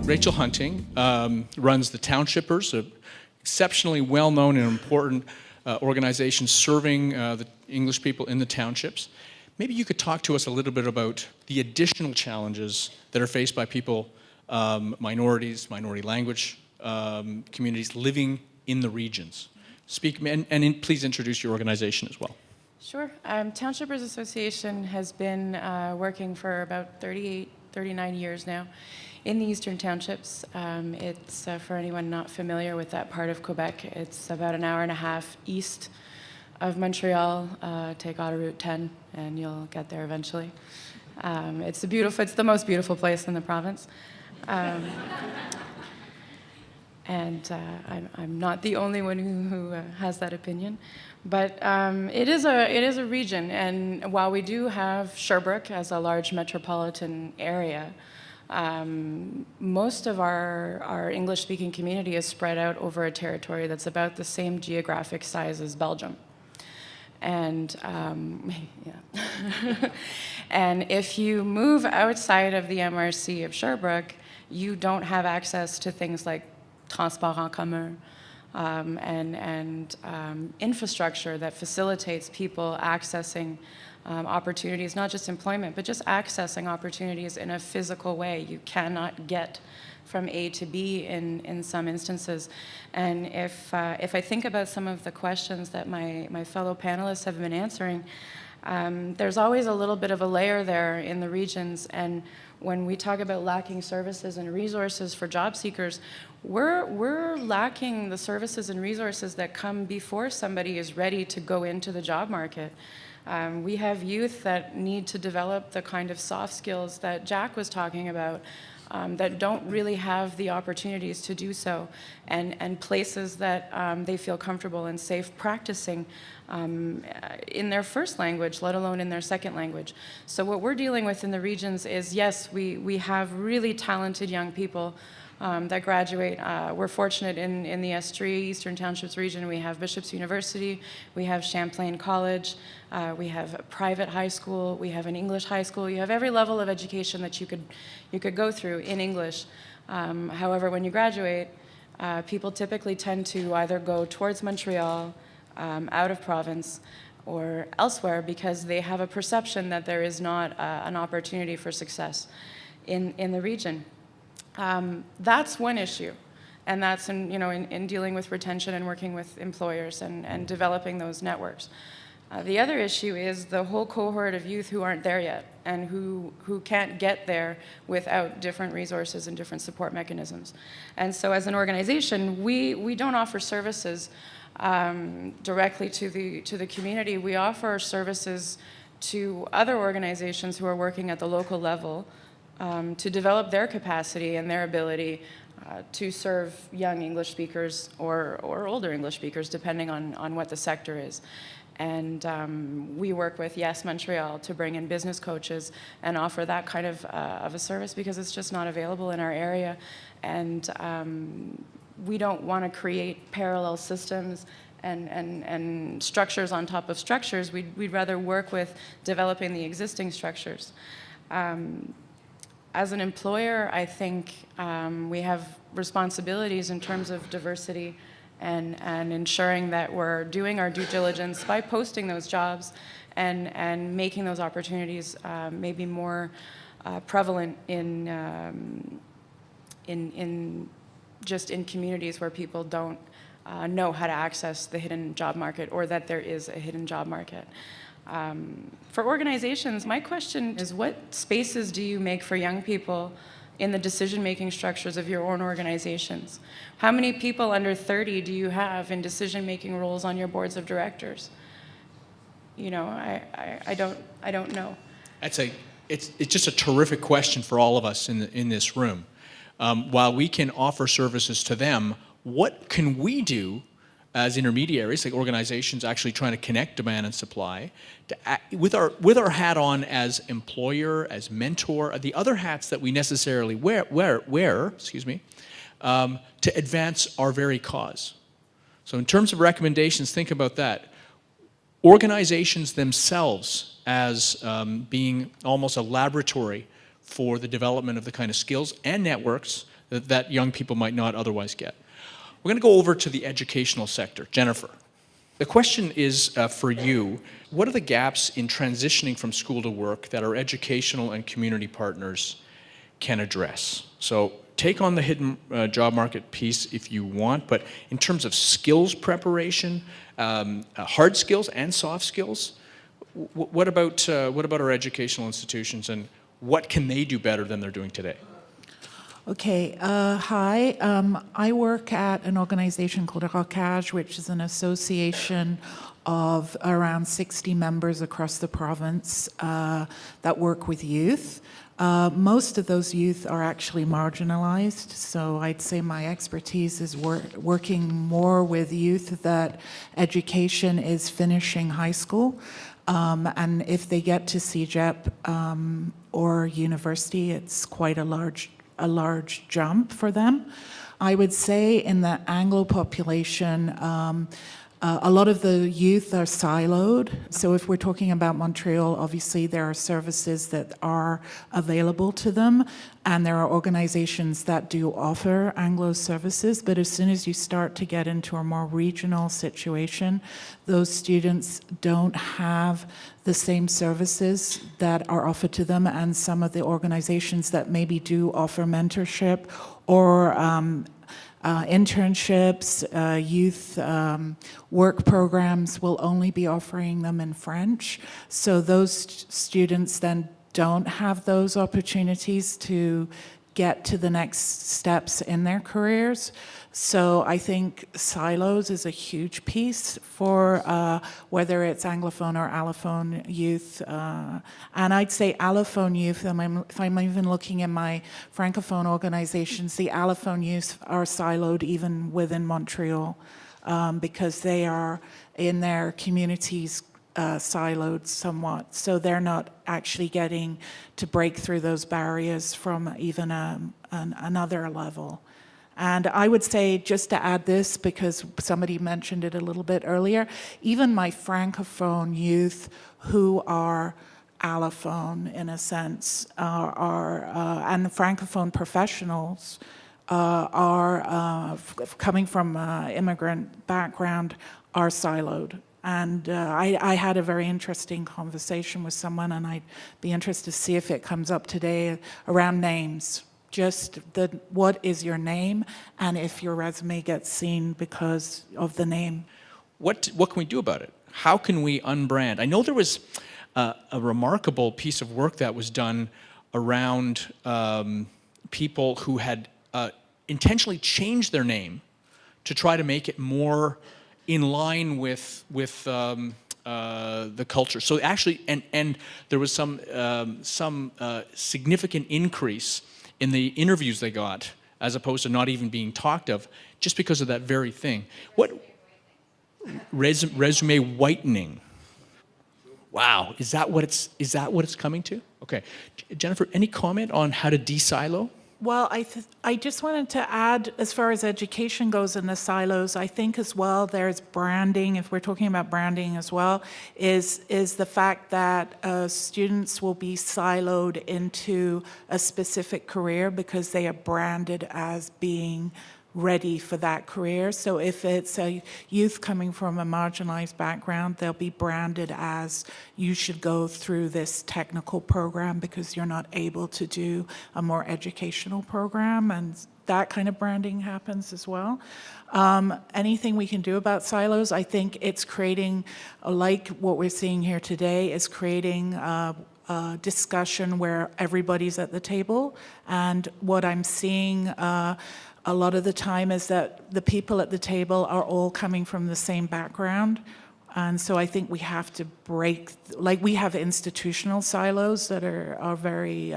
Rachel Hunting runs the Townshippers, an exceptionally well-known and important organization serving the English people in the townships. Maybe you could talk to us a little bit about the additional challenges that are faced by people, minorities, minority language communities living in the regions. Speak, and please introduce your organization as well. Sure. Townshippers Association has been working for about 39 years now in the Eastern Townships. It's, for anyone not familiar with that part of Quebec, it's about an hour and a half east of Montreal. Take Autoroute 10 and you'll get there eventually. It's the most beautiful place in the province. And I'm not the only one who has that opinion. But it is a region, and while we do have Sherbrooke as a large metropolitan area, most of our English-speaking community is spread out over a territory that's about the same geographic size as Belgium. And yeah. And if you move outside of the MRC of Sherbrooke, you don't have access to things like transport en commun, and infrastructure that facilitates people accessing opportunities, not just employment, but just accessing opportunities in a physical way. You cannot get from A to B in some instances. And if I think about some of the questions that my fellow panelists have been answering, there's always a little bit of a layer there in the regions. And when we talk about lacking services and resources for job seekers, we're lacking the services and resources that come before somebody is ready to go into the job market. We have youth that need to develop the kind of soft skills that Jack was talking about, that don't really have the opportunities to do so, and places that they feel comfortable and safe practicing in their first language, let alone in their second language. So what we're dealing with in the regions is, yes, we have really talented young people that graduate. We're fortunate in the S3, Eastern Townships region. We have Bishop's University, we have Champlain College, we have a private high school, we have an English high school. You have every level of education that you could go through in English. However, when you graduate, people typically tend to either go towards Montreal, out of province, or elsewhere, because they have a perception that there is not an opportunity for success in the region. That's one issue, and that's in dealing with retention and working with employers and developing those networks. The other issue is the whole cohort of youth who aren't there yet and who can't get there without different resources and different support mechanisms. And so as an organization, we don't offer services directly to the community. We offer services to other organizations who are working at the local level to develop their capacity and their ability to serve young English speakers or older English speakers, depending on what the sector is. And we work with Yes Montreal to bring in business coaches and offer that kind of a service, because it's just not available in our area. And we don't want to create parallel systems and structures on top of structures. We'd rather work with developing the existing structures. As an employer, I think we have responsibilities in terms of diversity and ensuring that we're doing our due diligence by posting those jobs and making those opportunities maybe more prevalent in communities where people don't know how to access the hidden job market, or that there is a hidden job market. For organizations, my question is, what spaces do you make for young people in the decision-making structures of your own organizations? How many people under 30 do you have in decision-making roles on your boards of directors? I don't know. It's just a terrific question for all of us in this room. While we can offer services to them, what can we do as intermediaries, like organizations actually trying to connect demand and supply, with our hat on as employer, as mentor, the other hats that we necessarily wear, to advance our very cause. So in terms of recommendations, think about that. Organizations themselves as being almost a laboratory for the development of the kind of skills and networks that young people might not otherwise get. We're going to go over to the educational sector. Jennifer, the question is for you. What are the gaps in transitioning from school to work that our educational and community partners can address? So take on the hidden job market piece if you want, but in terms of skills preparation, hard skills and soft skills, what about our educational institutions, and what can they do better than they're doing today? Okay, hi. I work at an organization called ROCAGE, which is an association of around 60 members across the province that work with youth. Most of those youth are actually marginalized, so I'd say my expertise is working more with youth that education is finishing high school. And if they get to CEGEP or university, it's quite a large jump for them. I would say in the Anglo population, a lot of the youth are siloed. So if we're talking about Montreal, obviously there are services that are available to them, and there are organizations that do offer Anglo services. But as soon as you start to get into a more regional situation, those students don't have the same services that are offered to them, and some of the organizations that maybe do offer mentorship or internships, youth work programs will only be offering them in French. So those students then don't have those opportunities to get to the next steps in their careers. So I think silos is a huge piece for whether it's Anglophone or Allophone youth. And I'd say Allophone youth, if I'm even looking at my Francophone organizations, the Allophone youth are siloed even within Montreal because they are in their communities siloed somewhat. So they're not actually getting to break through those barriers from even another level. And I would say, just to add this, because somebody mentioned it a little bit earlier, even my Francophone youth who are Allophone, in a sense, and the Francophone professionals are coming from immigrant background, are siloed. And I had a very interesting conversation with someone, and I'd be interested to see if it comes up today, around names. Just what is your name, and if your resume gets seen because of the name. What can we do about it? How can we unbrand? I know there was a remarkable piece of work that was done around people who had intentionally changed their name to try to make it more in line with the culture. So actually, and there was some significant increase in the interviews they got, as opposed to not even being talked of, just because of that very thing. What resume whitening? Wow, is that what it's coming to? Okay, Jennifer, any comment on how to de-silo? Well, I just wanted to add, as far as education goes in the silos, I think as well there's branding, if we're talking about branding as well, is the fact that students will be siloed into a specific career because they are branded as being ready for that career. So if it's a youth coming from a marginalized background, they'll be branded as you should go through this technical program because you're not able to do a more educational program, and that kind of branding happens as well. Anything we can do about silos, I think it's creating, like what we're seeing here today, is creating a discussion where everybody's at the table. And what I'm seeing a lot of the time is that the people at the table are all coming from the same background. And so I think we have to break, like we have institutional silos that are very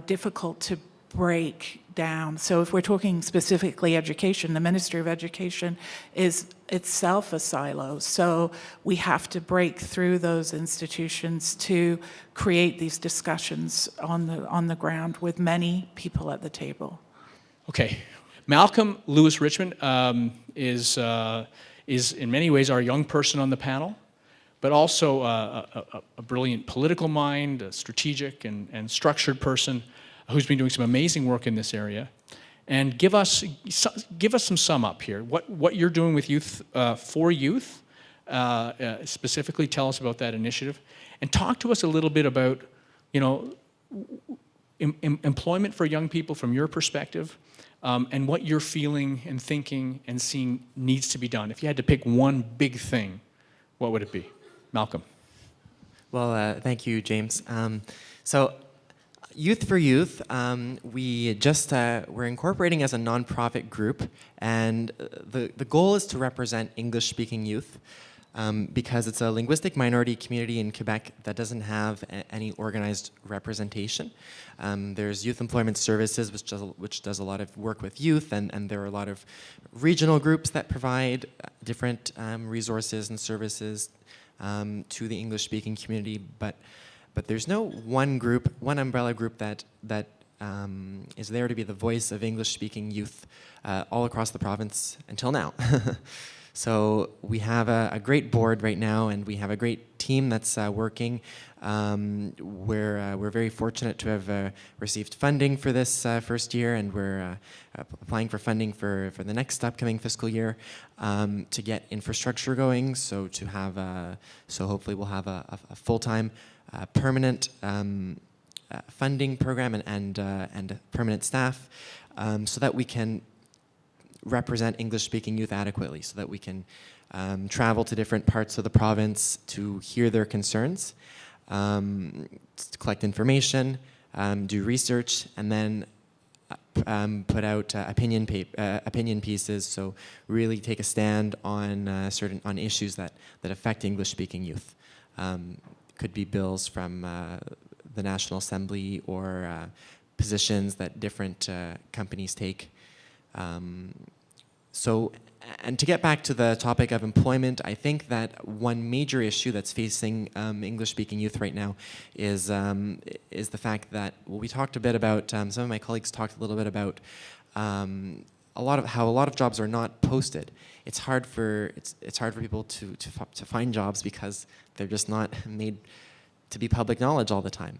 difficult to break down. So if we're talking specifically education, the Ministry of Education is itself a silo. So we have to break through those institutions to create these discussions on the ground with many people at the table. Okay, Malcolm Lewis Richmond is in many ways our young person on the panel, but also a brilliant political mind, a strategic and structured person who's been doing some amazing work in this area. and give us some sum up here. What you're doing with youth for youth, specifically. Tell us about that initiative, and talk to us a little bit about, you know, employment for young people from your perspective, and what you're feeling and thinking and seeing needs to be done. If you had to pick one big thing, what would it be? Malcolm. Well, thank you, James. So, Youth for Youth, we're incorporating as a nonprofit group, and the goal is to represent English-speaking youth, because it's a linguistic minority community in Quebec that doesn't have any organized representation. There's Youth Employment Services, which does a lot of work with youth, and there are a lot of regional groups that provide different resources and services to the English-speaking community, but there's no one group, one umbrella group that is there to be the voice of English-speaking youth all across the province until now. So we have a great board right now, and we have a great team that's working. We're very fortunate to have received funding for this first year, and we're applying for funding for the next upcoming fiscal year to get infrastructure going. So hopefully we'll have a full-time, permanent funding program and permanent staff, so that we can represent English-speaking youth adequately, so that we can travel to different parts of the province to hear their concerns, to collect information, do research, and then put out opinion pieces. So really take a stand on on issues that affect English-speaking youth. Could be bills from the National Assembly, or positions that different companies take. And to get back to the topic of employment, I think that one major issue that's facing English-speaking youth right now is the fact that, well, we talked a bit about, some of my colleagues talked a little bit about how a lot of jobs are not posted. It's hard for people to find jobs because they're just not made to be public knowledge all the time.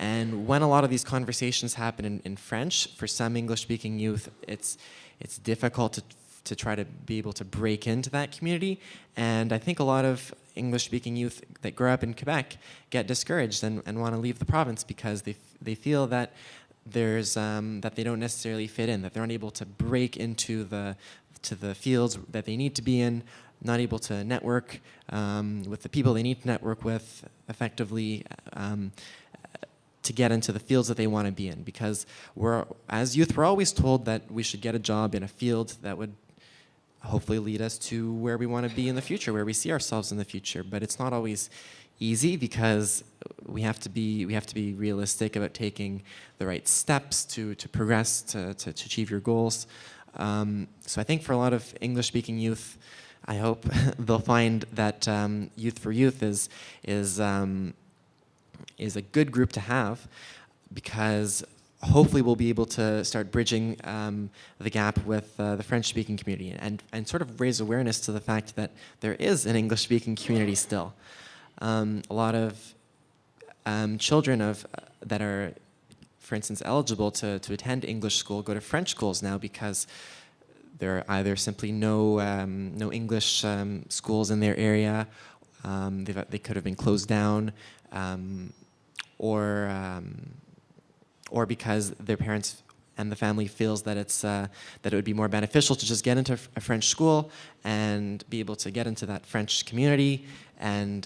And when a lot of these conversations happen in French, for some English-speaking youth, it's difficult to try to be able to break into that community. And I think a lot of English-speaking youth that grow up in Quebec get discouraged and want to leave the province because they feel that that they don't necessarily fit in, that they're unable to break into the fields that they need to be in, not able to network with the people they need to network with effectively, to get into the fields that they want to be in. Because as youth, we're always told that we should get a job in a field that would hopefully lead us to where we want to be in the future, where we see ourselves in the future. But it's not always easy, because we have to be realistic about taking the right steps to progress, to achieve your goals. So I think for a lot of English-speaking youth, I hope they'll find that Youth for Youth is a good group to have, because hopefully we'll be able to start bridging the gap with the French-speaking community, and sort of raise awareness to the fact that there is an English-speaking community still. A lot of children that are, for instance, eligible to attend English school go to French schools now, because there are either simply no English schools in their area, they could have been closed down, or because their parents and the family feels that that it would be more beneficial to just get into a French school and be able to get into that French community and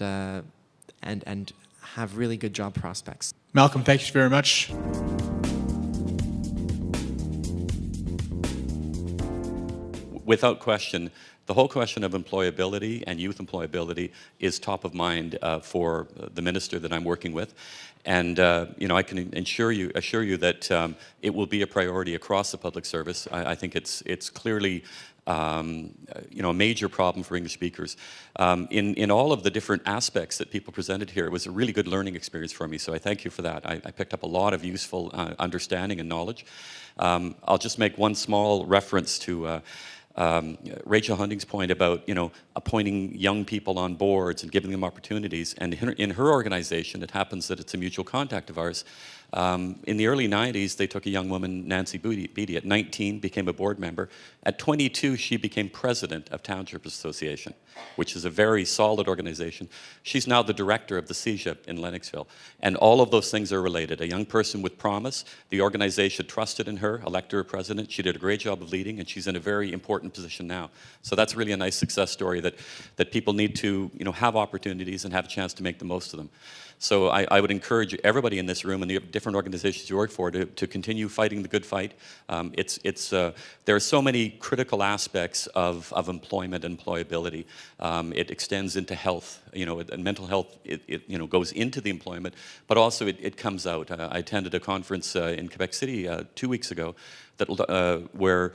have really good job prospects. Malcolm, thank you very much. Without question, the whole question of employability and youth employability is top of mind for the minister that I'm working with. And I can assure you that it will be a priority across the public service. I think it's clearly a major problem for English speakers. In all of the different aspects that people presented here, it was a really good learning experience for me, so I thank you for that. I picked up a lot of useful understanding and knowledge. I'll just make one small reference to Rachel Hunting's point about, appointing young people on boards and giving them opportunities. And in her organization, it happens that it's a mutual contact of ours. In the early 90s, they took a young woman, Nancy Beatty, at 19, became a board member. At 22, she became president of Township Association, which is a very solid organization. She's now the director of the CEGEP in Lennoxville. And all of those things are related. A young person with promise, the organization trusted in her, elected her president. She did a great job of leading, and she's in a very important position now. So that's really a nice success story that people need to, have opportunities and have a chance to make the most of them. So I would encourage everybody in this room and the different organizations you work for to continue fighting the good fight. There are so many critical aspects of employment and employability. It extends into health, and mental health, it goes into the employment, but also it comes out. I attended a conference in Quebec City 2 weeks ago where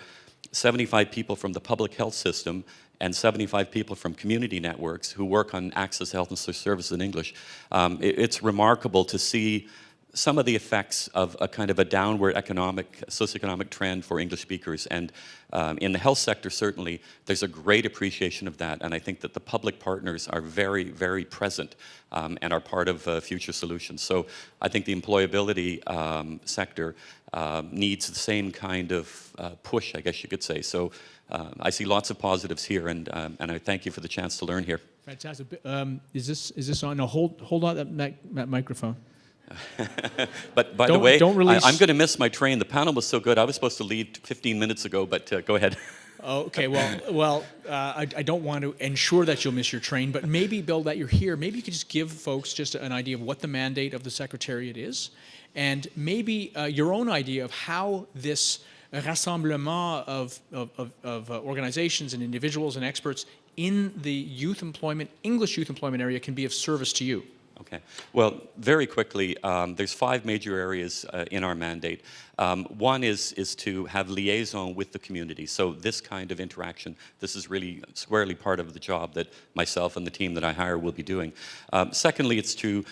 75 people from the public health system and 75 people from community networks who work on access to health and social services in English. It's remarkable to see some of the effects of a kind of a downward socioeconomic trend for English speakers. And in the health sector, certainly, there's a great appreciation of that. And I think that the public partners are very, very present and are part of future solutions. So I think the employability sector needs the same kind of push, I guess you could say. So I see lots of positives here, and I thank you for the chance to learn here. Fantastic. Is this on? No, hold on that microphone. But by the way, don't release. I'm going to miss my train. The panel was so good. I was supposed to leave 15 minutes ago, but go ahead. Okay, well, I don't want to ensure that you'll miss your train, but maybe, Bill, that you're here, maybe you could just give folks just an idea of what the mandate of the Secretariat is, and maybe your own idea of how this rassemblement of organizations and individuals and experts in the English youth employment area can be of service to you. Okay. Well, very quickly, there's 5 major areas in our mandate. One is to have liaison with the community. So this kind of interaction, this is really squarely part of the job that myself and the team that I hire will be doing. Secondly, it's to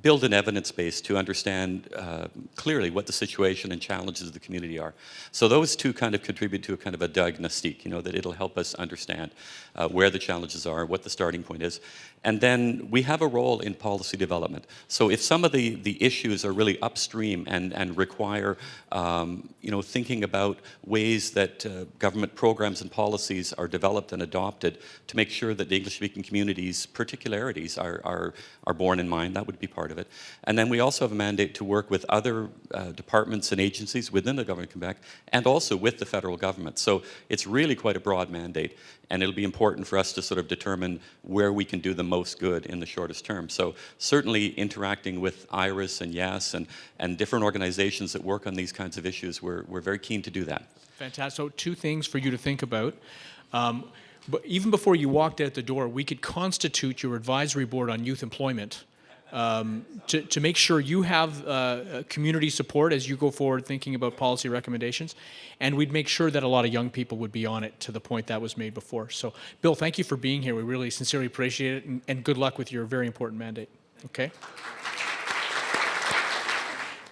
build an evidence base to understand clearly what the situation and challenges of the community are. So those two kind of contribute to a kind of a diagnostic, that it'll help us understand where the challenges are, what the starting point is. And then we have a role in policy development. So if some of the issues are really upstream and require, thinking about ways that government programs and policies are developed and adopted to make sure that the English-speaking community's particularities are borne in mind, that would be part of it. And then we also have a mandate to work with other departments and agencies within the government of Quebec and also with the federal government. So it's really quite a broad mandate, and it'll be important for us to sort of determine where we can do the most good in the shortest term. So certainly interacting with IRIS and YES and different organizations that work on these kinds of issues, we're very keen to do that. Fantastic. So 2 things for you to think about. But even before you walked out the door, we could constitute your advisory board on youth employment to make sure you have community support as you go forward thinking about policy recommendations. And we'd make sure that a lot of young people would be on it to the point that was made before. So, Bill, thank you for being here. We really sincerely appreciate it, and good luck with your very important mandate. Okay?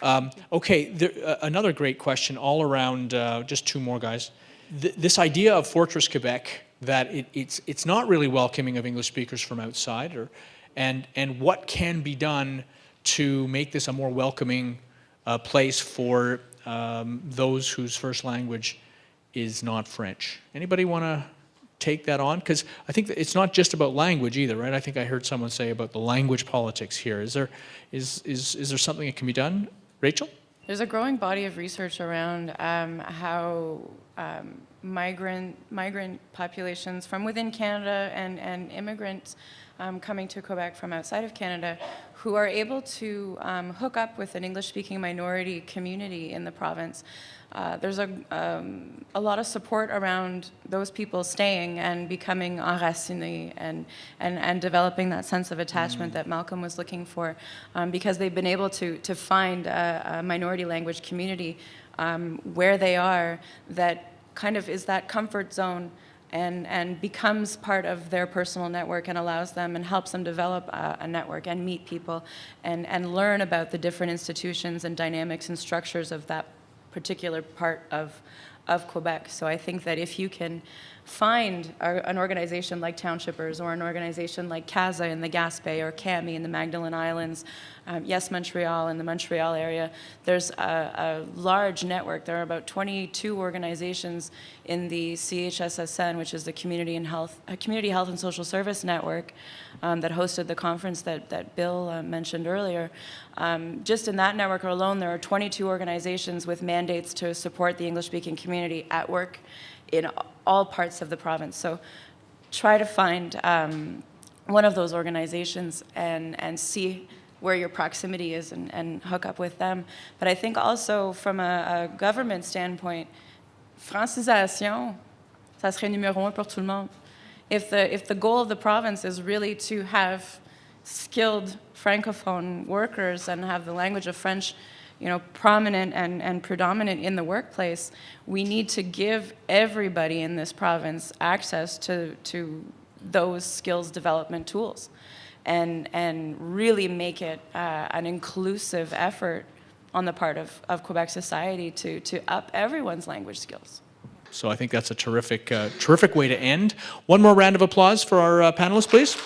Another great question all around, just 2 more, guys. This idea of Fortress Quebec, that it's not really welcoming of English speakers from outside, and what can be done to make this a more welcoming place for those whose first language is not French. Anybody want to take that on? Because I think that it's not just about language either, right? I think I heard someone say about the language politics here. Is there something that can be done? Rachel? There's a growing body of research around how migrant populations from within Canada and immigrants coming to Quebec from outside of Canada who are able to hook up with an English-speaking minority community in the province. There's a lot of support around those people staying and becoming enracinés and developing that sense of attachment that Malcolm was looking for, because they've been able to find a minority language community where they are that kind of is that comfort zone and becomes part of their personal network and allows them and helps them develop a network and meet people and learn about the different institutions and dynamics and structures of that particular part of Quebec. So I think that if you can find an organization like Townshippers or an organization like CASA in the Gaspé or CAMI in the Magdalen Islands, Yes Montreal in the Montreal area. There's a large network. There are about 22 organizations in the CHSSN, which is the Community Health and Social Service Network, that hosted the conference that Bill mentioned earlier. Just in that network alone, there are 22 organizations with mandates to support the English-speaking community at work in all parts of the province. So try to find one of those organizations and see where your proximity is and hook up with them. But I think also from a government standpoint, francisation, ça serait numéro un pour tout le monde. If the goal of the province is really to have skilled francophone workers and have the language of French, prominent and predominant in the workplace, we need to give everybody in this province access to those skills development tools, and really make it an inclusive effort on the part of Quebec society to up everyone's language skills. So I think that's a terrific way to end. One more round of applause for our panelists, please.